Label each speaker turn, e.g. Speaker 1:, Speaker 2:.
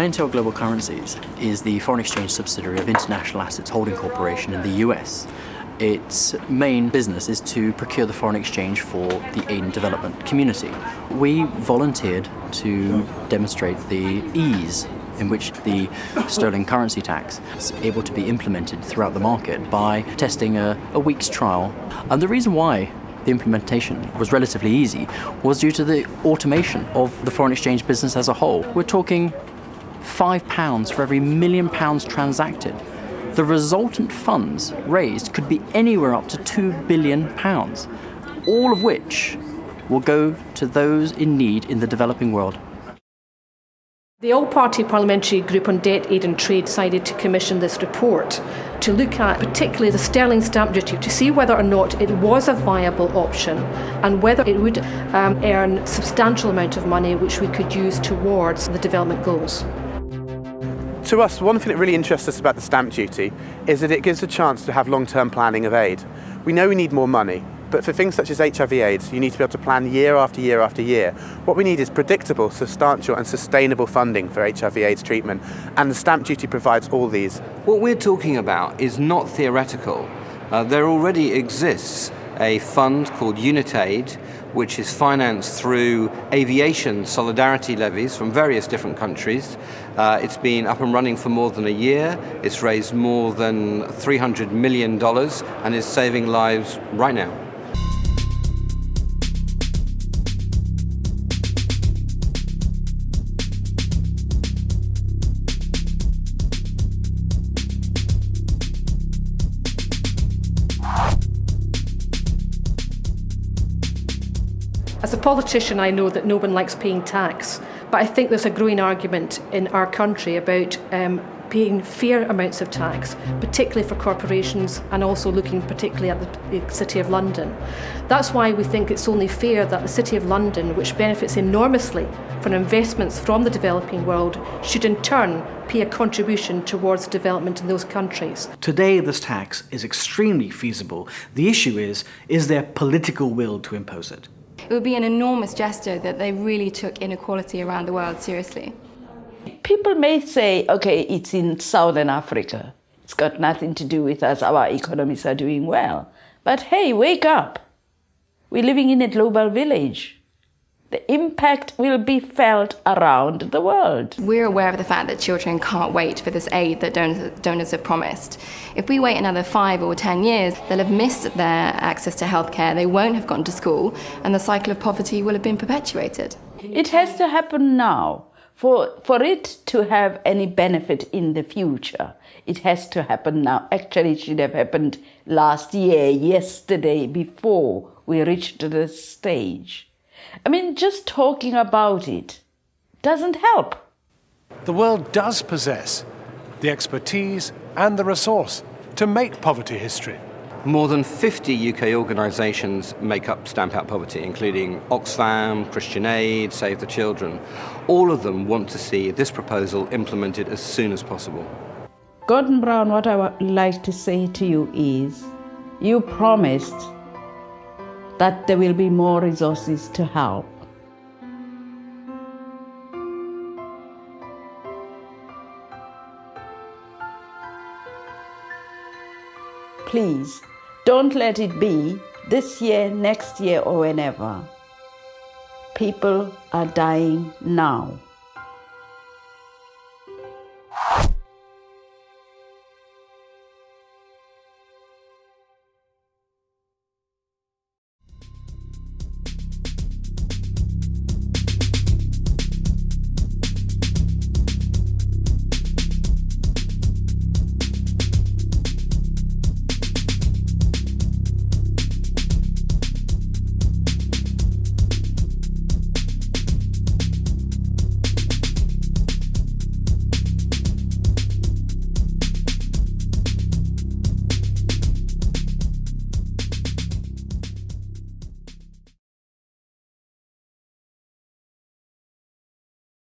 Speaker 1: Intel Global Currencies is the foreign exchange subsidiary of International Assets Holding Corporation in the US. Its main business is to procure the foreign exchange for the aid and development community. We volunteered to demonstrate the ease in which the sterling currency tax is able to be implemented throughout the market by testing a week's trial. And the reason why the implementation was relatively easy was due to the automation of the foreign exchange business as a whole. We're talking £5 for every £1 million transacted. The resultant funds raised could be anywhere up to £2 billion, all of which will go to those in need in the developing world.
Speaker 2: The All-Party Parliamentary Group on Debt, Aid and Trade decided to commission this report to look at particularly the sterling stamp duty to see whether or not it was a viable option and whether it would earn a substantial amount of money which we could use towards the development goals.
Speaker 3: To us, one thing that really interests us about the stamp duty is that it gives a chance to have long-term planning of aid. We know we need more money, but for things such as HIV/AIDS, you need to be able to plan year after year after year. What we need is predictable, substantial and sustainable funding for HIV/AIDS treatment, and the stamp duty provides all these.
Speaker 4: What we're talking about is not theoretical. There already exists a fund called UnitAid, which is financed through aviation solidarity levies from various different countries. It's been up and running for more than a year. It's raised more than $300 million and is saving lives right now.
Speaker 2: As a politician, I know that no one likes paying tax, but I think there's a growing argument in our country about paying fair amounts of tax, particularly for corporations, and also looking particularly at the City of London. That's why we think it's only fair that the City of London, which benefits enormously from investments from the developing world, should in turn pay a contribution towards development in those countries.
Speaker 5: Today, this tax is extremely feasible. The issue is there political will to impose it?
Speaker 6: It would be an enormous gesture that they really took inequality around the world seriously.
Speaker 7: People may say, okay, it's in Southern Africa. It's got nothing to do with us. Our economies are doing well. But hey, wake up. We're living in a global village. The impact will be felt around the world.
Speaker 6: We're aware of the fact that children can't wait for this aid that donors have promised. If we wait another 5 or 10 years, they'll have missed their access to healthcare, they won't have gone to school, and the cycle of poverty will have been perpetuated.
Speaker 7: It has to happen now. For it to have any benefit in the future, it has to happen now. Actually, it should have happened last year, yesterday, before we reached this stage. I mean, just talking about it doesn't help.
Speaker 8: The world does possess the expertise and the resource to make poverty history.
Speaker 4: More than 50 UK organisations make up Stamp Out Poverty, including Oxfam, Christian Aid, Save the Children. All of them want to see this proposal implemented as soon as possible.
Speaker 7: Gordon Brown, what I would like to say to you is, you promised that there will be more resources to help. Please, don't let it be this year, next year, or whenever. People are dying now.